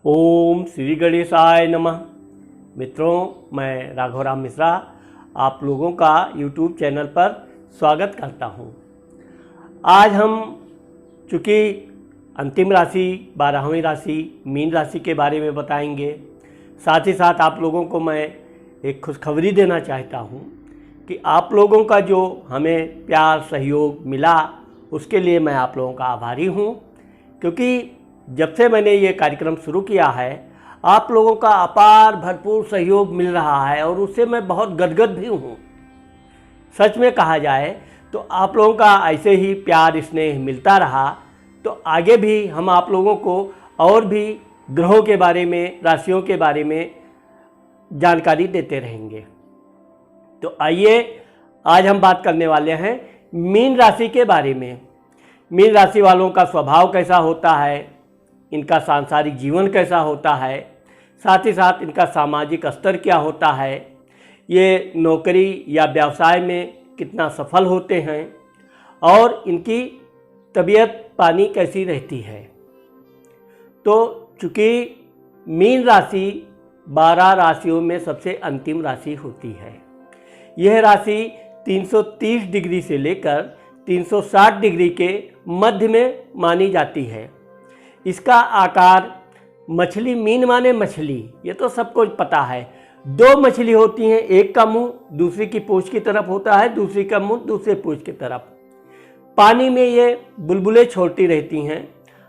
ओम श्री गणेशाय नमः। मित्रों, मैं राघवराम मिश्रा आप लोगों का YouTube चैनल पर स्वागत करता हूं। आज हम चूँकि अंतिम राशि 12वीं राशि मीन राशि के बारे में बताएंगे, साथ ही साथ आप लोगों को मैं एक खुशखबरी देना चाहता हूं कि आप लोगों का जो हमें प्यार सहयोग मिला उसके लिए मैं आप लोगों का आभारी हूं, क्योंकि जब से मैंने ये कार्यक्रम शुरू किया है आप लोगों का अपार भरपूर सहयोग मिल रहा है और उससे मैं बहुत गदगद भी हूँ। सच में कहा जाए तो आप लोगों का ऐसे ही प्यार स्नेह मिलता रहा तो आगे भी हम आप लोगों को और भी ग्रहों के बारे में, राशियों के बारे में जानकारी देते रहेंगे। तो आइए आज हम बात करने वाले हैं मीन राशि के बारे में। मीन राशि वालों का स्वभाव कैसा होता है, इनका सांसारिक जीवन कैसा होता है, साथ ही साथ इनका सामाजिक स्तर क्या होता है, ये नौकरी या व्यवसाय में कितना सफल होते हैं और इनकी तबीयत पानी कैसी रहती है। तो चूँकि मीन राशि 12 राशियों में सबसे अंतिम राशि होती है। यह राशि 330 डिग्री से लेकर 360 डिग्री के मध्य में मानी जाती है। इसका आकार मछली, मीन माने मछली, ये तो सबको पता है। दो मछली होती हैं, एक का मुंह दूसरी की पूंछ की तरफ होता है, दूसरी का मुंह दूसरे पूंछ की तरफ। पानी में ये बुलबुलें छोड़ती रहती हैं।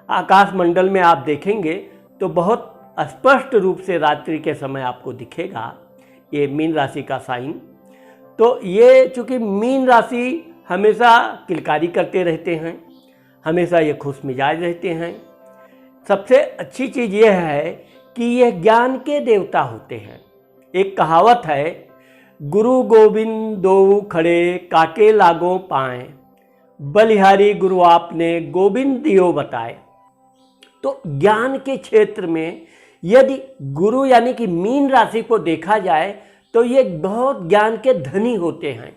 आकाश मंडल में आप देखेंगे तो बहुत स्पष्ट रूप से रात्रि के समय आपको दिखेगा ये मीन राशि का साइन। तो ये चूँकि मीन राशि हमेशा किलकारी करते रहते हैं, हमेशा ये खुश मिजाज रहते हैं। सबसे अच्छी चीज़ यह है कि यह ज्ञान के देवता होते हैं। एक कहावत है, गुरु गोविंद दो खड़े काके लागो पाए, बलिहारी गुरु आपने गोविंद दियो बताए। तो ज्ञान के क्षेत्र में यदि गुरु यानी कि मीन राशि को देखा जाए तो ये बहुत ज्ञान के धनी होते हैं,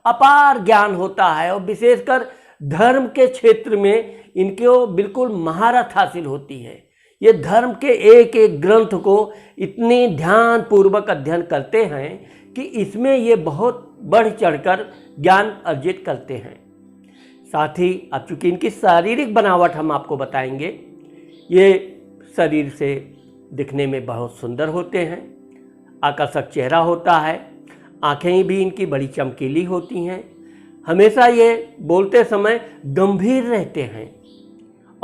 अपार ज्ञान होता है और विशेषकर धर्म के क्षेत्र में इनको बिल्कुल महारत हासिल होती है। ये धर्म के एक एक ग्रंथ को इतने ध्यान पूर्वक अध्ययन करते हैं कि इसमें ये बहुत बढ़ चढ़कर ज्ञान अर्जित करते हैं। साथ ही अब चूँकि इनकी शारीरिक बनावट हम आपको बताएंगे, ये शरीर से दिखने में बहुत सुंदर होते हैं, आकर्षक चेहरा होता है, आँखें भी इनकी बड़ी चमकीली होती हैं, हमेशा ये बोलते समय गंभीर रहते हैं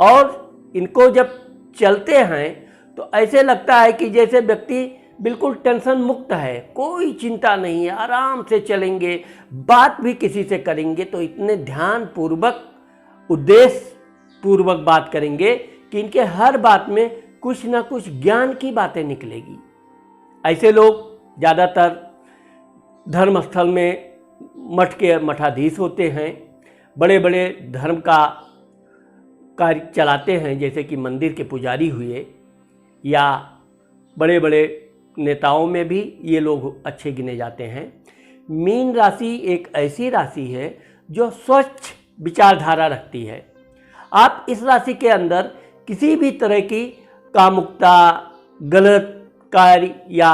और इनको जब चलते हैं तो ऐसे लगता है कि जैसे व्यक्ति बिल्कुल टेंशन मुक्त है, कोई चिंता नहीं है, आराम से चलेंगे। बात भी किसी से करेंगे तो इतने ध्यान पूर्वक, उद्देश्य पूर्वक बात करेंगे कि इनके हर बात में कुछ ना कुछ ज्ञान की बातें निकलेगी। ऐसे लोग ज़्यादातर धर्मस्थल में मठ के मठाधीश होते हैं, बड़े बड़े धर्म का कार्य चलाते हैं, जैसे कि मंदिर के पुजारी हुए या बड़े बड़े नेताओं में भी ये लोग अच्छे गिने जाते हैं। मीन राशि एक ऐसी राशि है जो स्वच्छ विचारधारा रखती है। आप इस राशि के अंदर किसी भी तरह की कामुकता, गलत कार्य या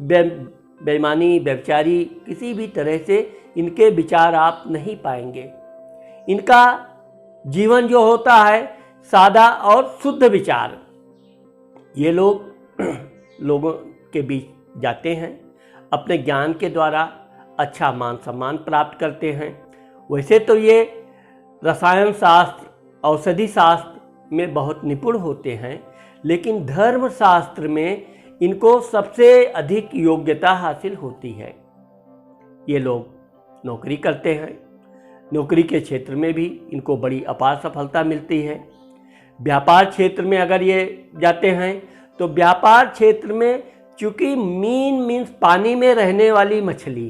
बेईमानी, व्यभिचारी किसी भी तरह से इनके विचार आप नहीं पाएंगे। इनका जीवन जो होता है सादा और शुद्ध विचार। ये लोग लोगों के बीच जाते हैं, अपने ज्ञान के द्वारा अच्छा मान सम्मान प्राप्त करते हैं। वैसे तो ये रसायन शास्त्र, औषधि शास्त्र में बहुत निपुण होते हैं, लेकिन धर्म शास्त्र में इनको सबसे अधिक योग्यता हासिल होती है। ये लोग नौकरी करते हैं, नौकरी के क्षेत्र में भी इनको बड़ी अपार सफलता मिलती है। व्यापार क्षेत्र में अगर ये जाते हैं तो व्यापार क्षेत्र में चूँकि मीन मीन्स पानी में रहने वाली मछली,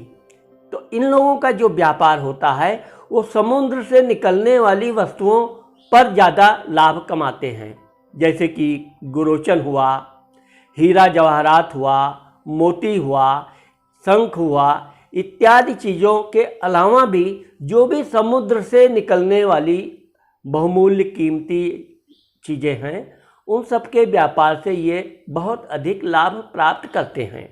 तो इन लोगों का जो व्यापार होता है वो समुद्र से निकलने वाली वस्तुओं पर ज़्यादा लाभ कमाते हैं, जैसे कि गुरोचन हुआ, हीरा जवाहरात हुआ, मोती हुआ, शंख हुआ, इत्यादि चीज़ों के अलावा भी जो भी समुद्र से निकलने वाली बहुमूल्य कीमती चीज़ें हैं उन सब के व्यापार से ये बहुत अधिक लाभ प्राप्त करते हैं।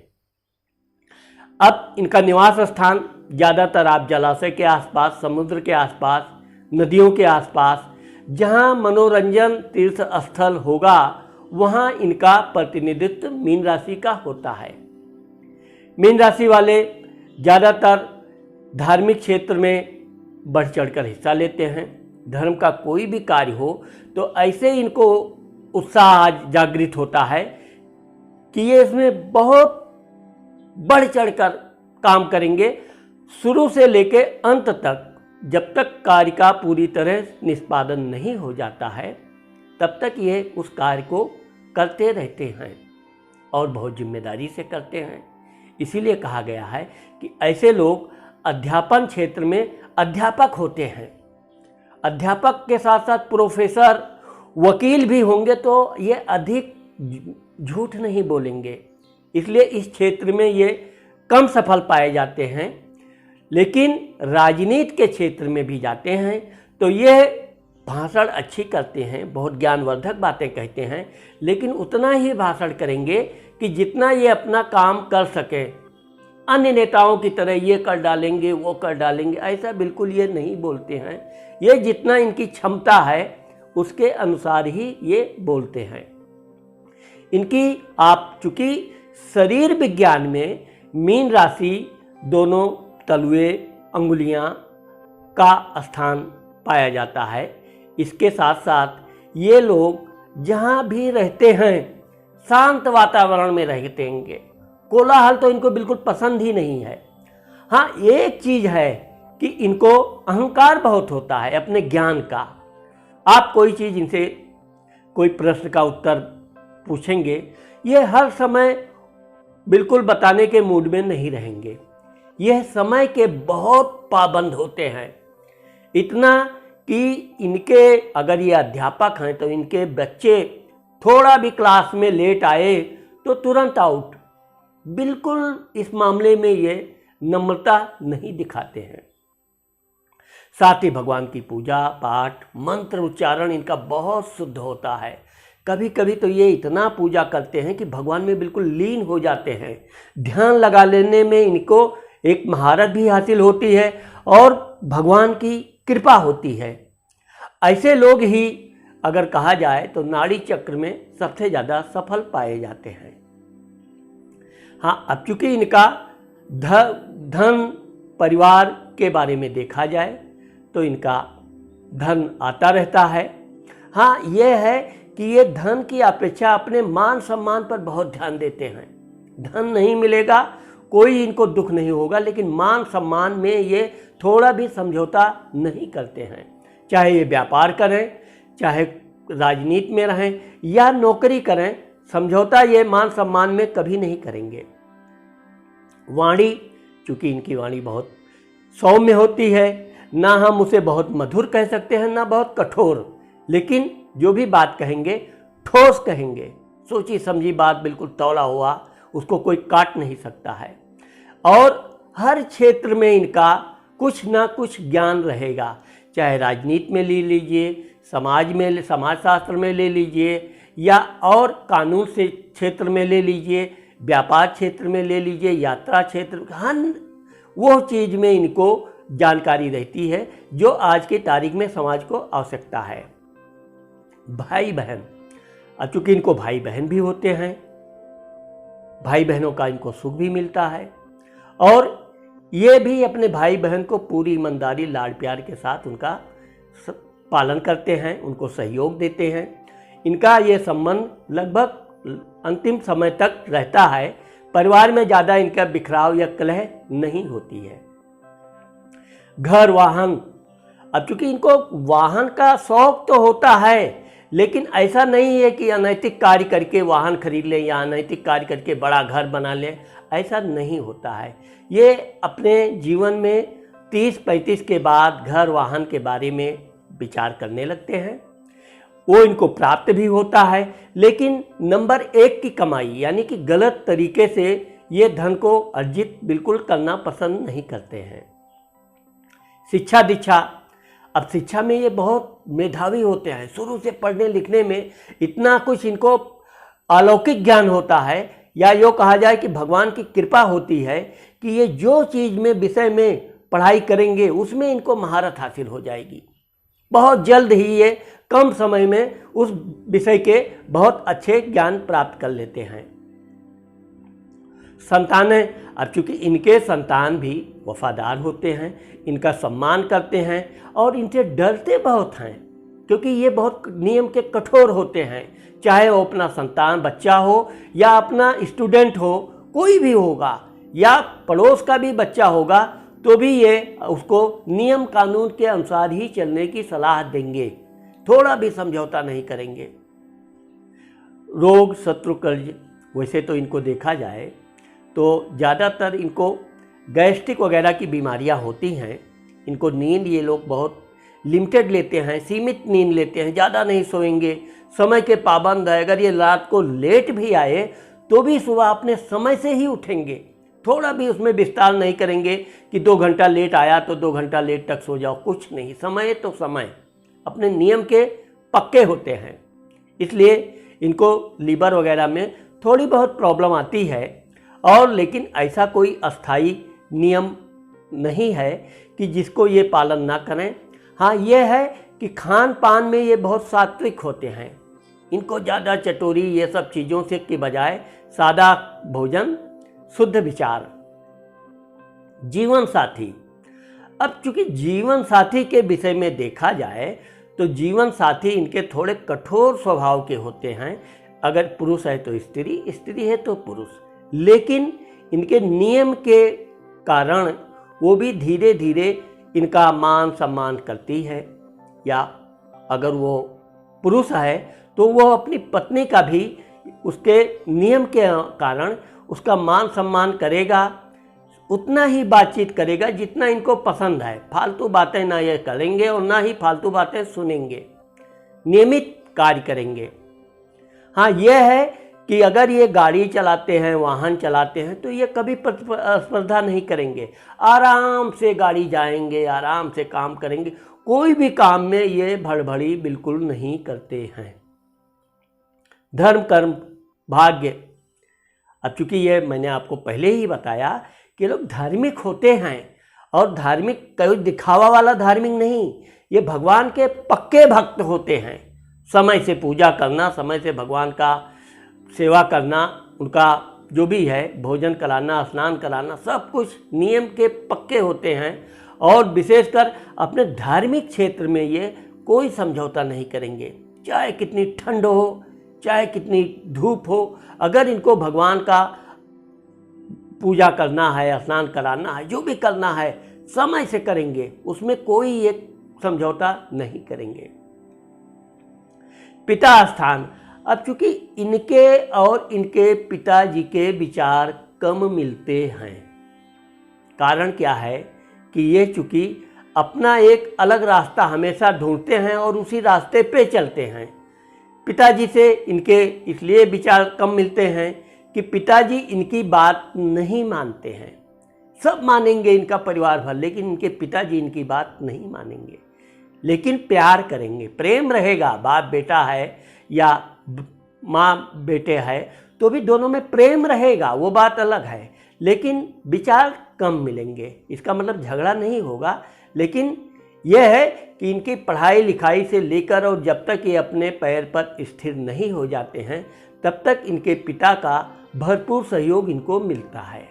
अब इनका निवास स्थान ज़्यादातर आप जलाशय के आसपास, समुद्र के आसपास, नदियों के आसपास, जहाँ मनोरंजन तीर्थ स्थल होगा वहाँ इनका प्रतिनिधित्व मीन राशि का होता है। मीन राशि वाले ज़्यादातर धार्मिक क्षेत्र में बढ़ चढ़कर हिस्सा लेते हैं। धर्म का कोई भी कार्य हो तो ऐसे इनको उत्साह जागृत होता है कि ये इसमें बहुत बढ़ चढ़कर काम करेंगे, शुरू से लेकर अंत तक। जब तक कार्य का पूरी तरह निष्पादन नहीं हो जाता है तब तक ये उस कार्य को करते रहते हैं और बहुत जिम्मेदारी से करते हैं। इसीलिए कहा गया है कि ऐसे लोग अध्यापन क्षेत्र में अध्यापक होते हैं। अध्यापक के साथ साथ प्रोफेसर, वकील भी होंगे तो ये अधिक झूठ नहीं बोलेंगे, इसलिए इस क्षेत्र में ये कम सफल पाए जाते हैं। लेकिन राजनीति के क्षेत्र में भी जाते हैं तो ये भाषण अच्छी करते हैं, बहुत ज्ञानवर्धक बातें कहते हैं, लेकिन उतना ही भाषण करेंगे कि जितना ये अपना काम कर सके। अन्य नेताओं की तरह ये कर डालेंगे, वो कर डालेंगे, ऐसा बिल्कुल ये नहीं बोलते हैं। ये जितना इनकी क्षमता है उसके अनुसार ही ये बोलते हैं। इनकी आप चूँकि शरीर विज्ञान में मीन राशि दोनों तलुए, अंगुलियां का स्थान पाया जाता है। इसके साथ साथ ये लोग जहाँ भी रहते हैं शांत वातावरण में रहते हैं। कोलाहल तो इनको बिल्कुल पसंद ही नहीं है। हाँ, एक चीज़ है कि इनको अहंकार बहुत होता है अपने ज्ञान का। आप कोई चीज़ इनसे, कोई प्रश्न का उत्तर पूछेंगे, ये हर समय बिल्कुल बताने के मूड में नहीं रहेंगे। यह समय के बहुत पाबंद होते हैं, इतना कि इनके, अगर ये अध्यापक हैं तो इनके बच्चे थोड़ा भी क्लास में लेट आए तो तुरंत आउट। बिल्कुल इस मामले में ये नम्रता नहीं दिखाते हैं। साथ ही भगवान की पूजा पाठ, मंत्र उच्चारण इनका बहुत शुद्ध होता है। कभी कभी तो ये इतना पूजा करते हैं कि भगवान में बिल्कुल लीन हो जाते हैं। ध्यान लगा लेने में इनको एक महारत भी हासिल होती है और भगवान की कृपा होती है। ऐसे लोग ही अगर कहा जाए तो नाड़ी चक्र में सबसे ज़्यादा सफल पाए जाते हैं। हाँ, अब चूंकि इनका धन परिवार के बारे में देखा जाए तो इनका धन आता रहता है। हाँ, ये है कि ये धन की अपेक्षा अपने मान सम्मान पर बहुत ध्यान देते हैं। धन नहीं मिलेगा, कोई इनको दुख नहीं होगा, लेकिन मान सम्मान में ये थोड़ा भी समझौता नहीं करते हैं। चाहे ये व्यापार करें, चाहे राजनीति में रहें या नौकरी करें, समझौता ये मान सम्मान में कभी नहीं करेंगे। वाणी, चूँकि इनकी वाणी बहुत सौम्य होती है, ना हम उसे बहुत मधुर कह सकते हैं ना बहुत कठोर, लेकिन जो भी बात कहेंगे ठोस कहेंगे। सोची समझी बात, बिल्कुल तौला हुआ, उसको कोई काट नहीं सकता है। और हर क्षेत्र में इनका कुछ ना कुछ ज्ञान रहेगा, चाहे राजनीति में ले लीजिए, समाजशास्त्र में ले लीजिए, या और कानून से क्षेत्र में ले लीजिए, व्यापार क्षेत्र में ले लीजिए, यात्रा क्षेत्र, हर वो चीज़ में इनको जानकारी रहती है जो आज की तारीख में समाज को आवश्यकता है। भाई बहन, अब चूँकि इनको भाई बहन भी होते हैं, भाई बहनों का इनको सुख भी मिलता है और ये भी अपने भाई बहन को पूरी ईमानदारी, लाड़ प्यार के साथ उनका पालन करते हैं, उनको सहयोग देते हैं। इनका ये संबंध लगभग अंतिम समय तक रहता है। परिवार में ज़्यादा इनका बिखराव या कलह नहीं होती है। घर वाहन, अब चूँकि इनको वाहन का शौक तो होता है, लेकिन ऐसा नहीं है कि अनैतिक कार्य करके वाहन खरीद लें या अनैतिक कार्य करके बड़ा घर बना लें, ऐसा नहीं होता है। ये अपने जीवन में 30-35 के बाद घर वाहन के बारे में विचार करने लगते हैं। वो इनको प्राप्त भी होता है, लेकिन नंबर 1 की कमाई यानी कि गलत तरीके से ये धन को अर्जित बिल्कुल करना पसंद नहीं करते हैं। शिक्षा दीक्षा, अब शिक्षा में ये बहुत मेधावी होते हैं, शुरू से पढ़ने लिखने में इतना कुछ इनको अलौकिक ज्ञान होता है, या यूँ कहा जाए कि भगवान की कृपा होती है कि ये जो चीज़ में विषय में पढ़ाई करेंगे उसमें इनको महारत हासिल हो जाएगी। बहुत जल्द ही ये कम समय में उस विषय के बहुत अच्छे ज्ञान प्राप्त कर लेते हैं। संतानें, अब चूँकि इनके संतान भी वफादार होते हैं, इनका सम्मान करते हैं और इनसे डरते बहुत हैं, क्योंकि ये बहुत नियम के कठोर होते हैं। चाहे वो अपना संतान बच्चा हो या अपना स्टूडेंट हो, कोई भी होगा, या पड़ोस का भी बच्चा होगा, तो भी ये उसको नियम कानून के अनुसार ही चलने की सलाह देंगे, थोड़ा भी समझौता नहीं करेंगे। रोग शत्रु कर्ज, वैसे तो इनको देखा जाए तो ज़्यादातर इनको गैस्ट्रिक वगैरह की बीमारियां होती हैं। इनको नींद ये लोग बहुत लिमिटेड लेते हैं, सीमित नींद लेते हैं, ज़्यादा नहीं सोएंगे, समय के पाबंद है। अगर ये रात को लेट भी आए तो भी सुबह अपने समय से ही उठेंगे, थोड़ा भी उसमें विस्तार नहीं करेंगे कि 2 घंटा लेट आया तो 2 घंटा लेट तक सो जाओ, कुछ नहीं, समय तो समय, अपने नियम के पक्के होते हैं। इसलिए इनको लीवर वगैरह में थोड़ी बहुत प्रॉब्लम आती है, और लेकिन ऐसा कोई अस्थाई नियम नहीं है कि जिसको ये पालन ना करें। हाँ, ये है कि खान पान में ये बहुत सात्विक होते हैं। इनको ज़्यादा चटोरी ये सब चीज़ों से के बजाय सादा भोजन, शुद्ध विचार। जीवन साथी, अब चूंकि जीवन साथी के विषय में देखा जाए तो जीवन साथी इनके थोड़े कठोर स्वभाव के होते हैं। अगर पुरुष है तो स्त्री, स्त्री है तो पुरुष, लेकिन इनके नियम के कारण वो भी धीरे धीरे इनका मान सम्मान करती है। या अगर वो पुरुष है तो वो अपनी पत्नी का भी उसके नियम के कारण उसका मान सम्मान करेगा, उतना ही बातचीत करेगा जितना इनको पसंद है। फालतू बातें ना ये करेंगे और ना ही फालतू बातें सुनेंगे, नियमित कार्य करेंगे। हाँ, यह है कि अगर ये गाड़ी चलाते हैं, वाहन चलाते हैं, तो ये कभी स्पर्धा नहीं करेंगे, आराम से गाड़ी जाएंगे, आराम से काम करेंगे, कोई भी काम में ये भड़बड़ी बिल्कुल नहीं करते हैं। धर्म कर्म भाग्य, अब चूंकि ये मैंने आपको पहले ही बताया कि लोग धार्मिक होते हैं, और धार्मिक कोई दिखावा वाला धार्मिक नहीं, ये भगवान के पक्के भक्त होते हैं। समय से पूजा करना, समय से भगवान का सेवा करना, उनका जो भी है भोजन कराना, स्नान कराना, सब कुछ नियम के पक्के होते हैं। और विशेषकर अपने धार्मिक क्षेत्र में ये कोई समझौता नहीं करेंगे, चाहे कितनी ठंड हो, चाहे कितनी धूप हो। अगर इनको भगवान का पूजा करना है, स्नान कराना है, जो भी करना है, समय से करेंगे, उसमें कोई एक समझौता नहीं करेंगे। पिता स्थान, अब चूंकि इनके और इनके पिताजी के विचार कम मिलते हैं। कारण क्या है कि ये चूंकि अपना एक अलग रास्ता हमेशा ढूंढते हैं और उसी रास्ते पे चलते हैं। पिताजी से इनके इसलिए विचार कम मिलते हैं कि पिताजी इनकी बात नहीं मानते हैं। सब मानेंगे इनका परिवार भर, लेकिन इनके पिताजी इनकी बात नहीं मानेंगे, लेकिन प्यार करेंगे, प्रेम रहेगा। बाप बेटा है या माँ बेटे है तो भी दोनों में प्रेम रहेगा, वो बात अलग है, लेकिन विचार कम मिलेंगे। इसका मतलब झगड़ा नहीं होगा, लेकिन यह है कि इनकी पढ़ाई लिखाई से लेकर और जब तक ये अपने पैर पर स्थिर नहीं हो जाते हैं तब तक इनके पिता का भरपूर सहयोग इनको मिलता है।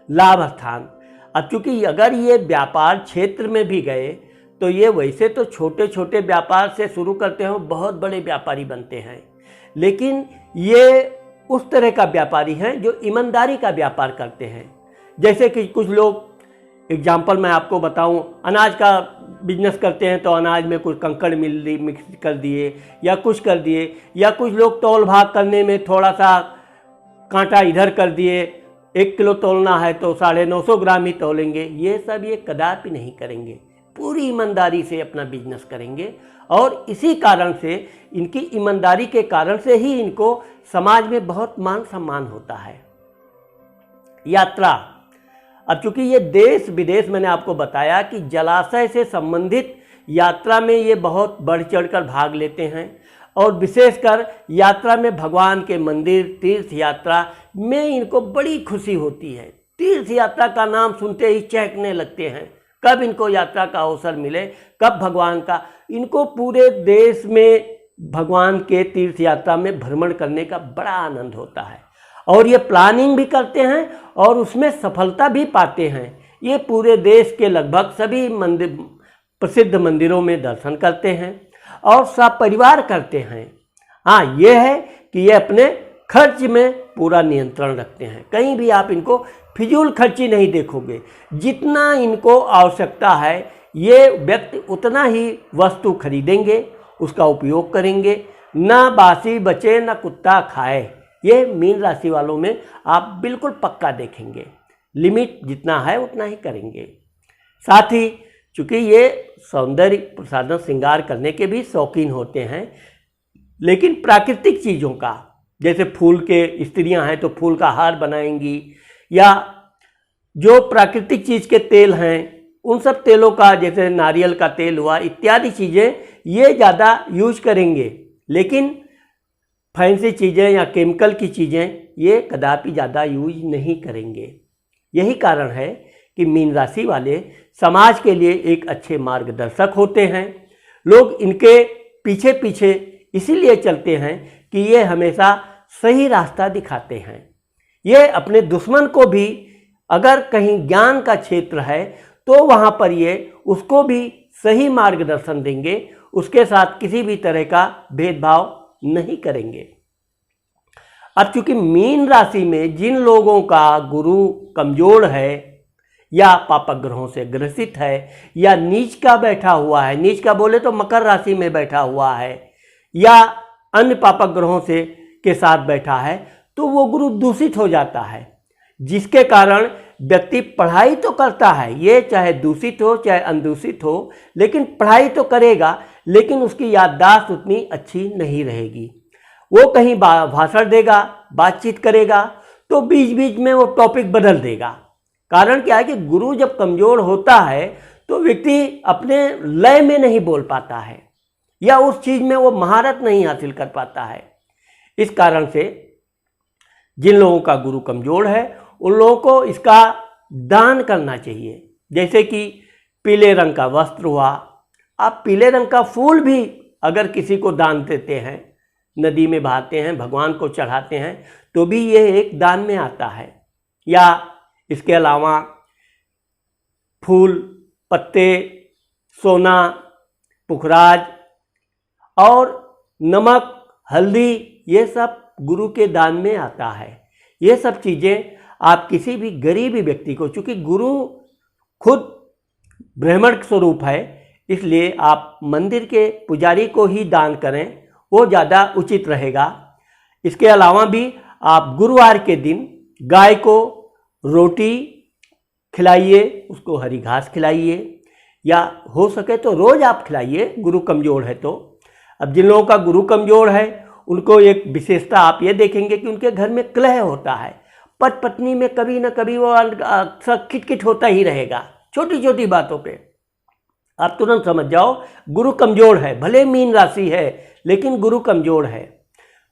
लाभ स्थान, अब चूंकि अगर ये व्यापार क्षेत्र में भी गए तो ये वैसे तो छोटे छोटे व्यापार से शुरू करते हैं, बहुत बड़े व्यापारी बनते हैं, लेकिन ये उस तरह का व्यापारी हैं जो ईमानदारी का व्यापार करते हैं। जैसे कि कुछ लोग, एग्जाम्पल मैं आपको बताऊं, अनाज का बिजनेस करते हैं तो अनाज में कुछ कंकड़ मिक्स कर दिए या कुछ कर दिए, या कुछ लोग तौल भाग करने में थोड़ा सा कांटा इधर कर दिए, 1 किलो तौलना है तो 950 ग्राम ही तौलेंगे। ये सब ये कदापि नहीं करेंगे, पूरी ईमानदारी से अपना बिजनेस करेंगे। और इसी कारण से, इनकी ईमानदारी के कारण से ही इनको समाज में बहुत मान सम्मान होता है। यात्रा, अब चूंकि ये देश विदेश मैंने आपको बताया कि जलाशय से संबंधित यात्रा में ये बहुत बढ़ चढ़कर भाग लेते हैं और विशेषकर यात्रा में भगवान के मंदिर तीर्थ यात्रा में इनको बड़ी खुशी होती है। तीर्थ यात्रा का नाम सुनते ही चहकने लगते हैं, कब इनको यात्रा का अवसर मिले, कब भगवान का। इनको पूरे देश में भगवान के तीर्थ यात्रा में भ्रमण करने का बड़ा आनंद होता है और ये प्लानिंग भी करते हैं और उसमें सफलता भी पाते हैं। ये पूरे देश के लगभग सभी मंदिर प्रसिद्ध मंदिरों में दर्शन करते हैं और सब परिवार करते हैं। हाँ, ये है कि ये अपने खर्च में पूरा नियंत्रण रखते हैं। कहीं भी आप इनको फिजूल खर्ची नहीं देखोगे। जितना इनको आवश्यकता है ये व्यक्ति उतना ही वस्तु खरीदेंगे, उसका उपयोग करेंगे, ना बासी बचे ना कुत्ता खाए। ये मीन राशि वालों में आप बिल्कुल पक्का देखेंगे। लिमिट जितना है उतना ही करेंगे। साथ ही चूँकि ये सौंदर्य प्रसाधन श्रृंगार करने के भी शौकीन होते हैं, लेकिन प्राकृतिक चीज़ों का, जैसे फूल के स्त्रियां हैं तो फूल का हार बनाएंगी, या जो प्राकृतिक चीज़ के तेल हैं उन सब तेलों का, जैसे नारियल का तेल हुआ इत्यादि चीज़ें ये ज़्यादा यूज करेंगे। लेकिन फैंसी चीज़ें या केमिकल की चीज़ें ये कदापि ज़्यादा यूज नहीं करेंगे। यही कारण है कि मीन राशि वाले समाज के लिए एक अच्छे मार्गदर्शक होते हैं। लोग इनके पीछे पीछे इसीलिए चलते हैं कि ये हमेशा सही रास्ता दिखाते हैं। ये अपने दुश्मन को भी अगर कहीं ज्ञान का क्षेत्र है तो वहाँ पर ये उसको भी सही मार्गदर्शन देंगे, उसके साथ किसी भी तरह का भेदभाव नहीं करेंगे। अब चूंकि मीन राशि में जिन लोगों का गुरु कमजोर है या पापक ग्रहों से ग्रसित है या नीच का बैठा हुआ है, नीच का बोले तो मकर राशि में बैठा हुआ है या अन्य पापक ग्रहों से के साथ बैठा है, तो वो गुरु दूषित हो जाता है, जिसके कारण व्यक्ति पढ़ाई तो करता है, ये चाहे दूषित हो चाहे अनदूषित हो, लेकिन पढ़ाई तो करेगा, लेकिन उसकी याददाश्त उतनी अच्छी नहीं रहेगी। वो कहीं भाषण देगा, बातचीत करेगा तो बीच बीच में वो टॉपिक बदल देगा। कारण क्या है कि गुरु जब कमज़ोर होता है तो व्यक्ति अपने लय में नहीं बोल पाता है या उस चीज़ में वो महारत नहीं हासिल कर पाता है। इस कारण से जिन लोगों का गुरु कमज़ोर है उन लोगों को इसका दान करना चाहिए। जैसे कि पीले रंग का वस्त्र हुआ, आप पीले रंग का फूल भी अगर किसी को दान देते हैं, नदी में बहाते हैं, भगवान को चढ़ाते हैं, तो भी ये एक दान में आता है। या इसके अलावा फूल, पत्ते, सोना, पुखराज और नमक, हल्दी, ये सब गुरु के दान में आता है। ये सब चीज़ें आप किसी भी गरीबी व्यक्ति को, चूँकि गुरु खुद ब्राह्मण स्वरूप है, इसलिए आप मंदिर के पुजारी को ही दान करें, वो ज़्यादा उचित रहेगा। इसके अलावा भी आप गुरुवार के दिन गाय को रोटी खिलाइए, उसको हरी घास खिलाइए, या हो सके तो रोज़ आप खिलाइए, गुरु कमज़ोर है तो। अब जिन लोगों का गुरु कमज़ोर है उनको एक विशेषता आप ये देखेंगे कि उनके घर में कलह होता है, पति पत्नी में कभी ना कभी वो अक्सर खिटखिट होता ही रहेगा छोटी छोटी बातों पे। आप तुरंत समझ जाओ गुरु कमज़ोर है, भले मीन राशि है लेकिन गुरु कमज़ोर है।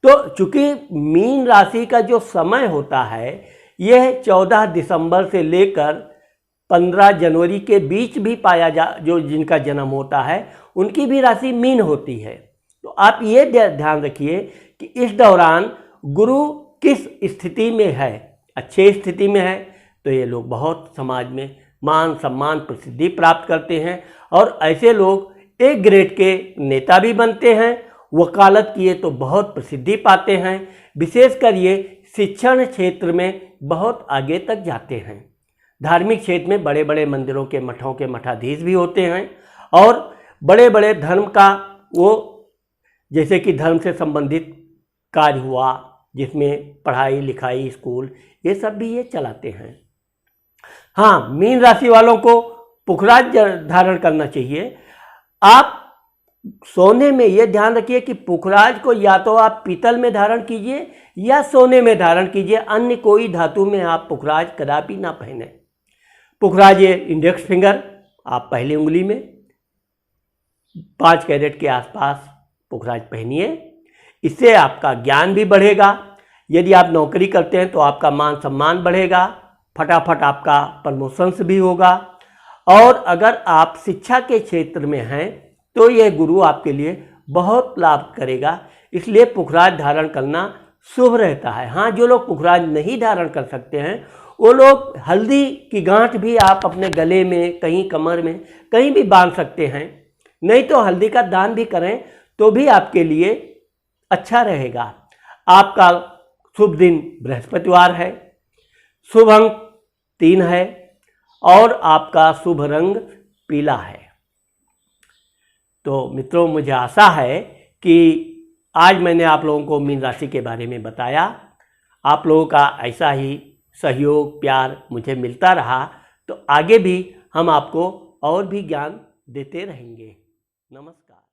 तो चूँकि मीन राशि का जो समय होता है यह 14 दिसंबर से लेकर 15 जनवरी के बीच भी जो जिनका जन्म होता है उनकी भी राशि मीन होती है। तो आप ये ध्यान रखिए कि इस दौरान गुरु किस स्थिति में है। अच्छे स्थिति में है तो ये लोग बहुत समाज में मान सम्मान प्रसिद्धि प्राप्त करते हैं और ऐसे लोग एक ग्रेड के नेता भी बनते हैं, वकालत किए तो बहुत प्रसिद्धि पाते हैं, विशेषकर ये शिक्षण क्षेत्र में बहुत आगे तक जाते हैं। धार्मिक क्षेत्र में बड़े बड़े मंदिरों के मठों के मठाधीश भी होते हैं और बड़े बड़े धर्म का वो, जैसे कि धर्म से संबंधित कार्य हुआ जिसमें पढ़ाई लिखाई स्कूल ये सब भी ये चलाते हैं। हाँ, मीन राशि वालों को पुखराज धारण करना चाहिए। आप सोने में ये ध्यान रखिए कि पुखराज को या तो आप पीतल में धारण कीजिए या सोने में धारण कीजिए, अन्य कोई धातु में आप पुखराज कदापि ना पहने। पुखराज इंडेक्स फिंगर आप पहली उंगली में 5 कैरेट के आसपास पुखराज पहनिए। इससे आपका ज्ञान भी बढ़ेगा। यदि आप नौकरी करते हैं तो आपका मान सम्मान बढ़ेगा, फटाफट आपका प्रमोशंस भी होगा। और अगर आप शिक्षा के क्षेत्र में हैं तो यह गुरु आपके लिए बहुत लाभ करेगा। इसलिए पुखराज धारण करना शुभ रहता है। हाँ, जो लोग पुखराज नहीं धारण कर सकते हैं वो लोग हल्दी की गांठ भी आप अपने गले में, कहीं कमर में, कहीं भी बांध सकते हैं। नहीं तो हल्दी का दान भी करें तो भी आपके लिए अच्छा रहेगा। आपका शुभ दिन बृहस्पतिवार है, शुभ अंक 3 है और आपका शुभ रंग पीला है। तो मित्रों, मुझे आशा है कि आज मैंने आप लोगों को मीन राशि के बारे में बताया। आप लोगों का ऐसा ही सहयोग, प्यार मुझे मिलता रहा तो आगे भी हम आपको और भी ज्ञान देते रहेंगे। नमस्कार।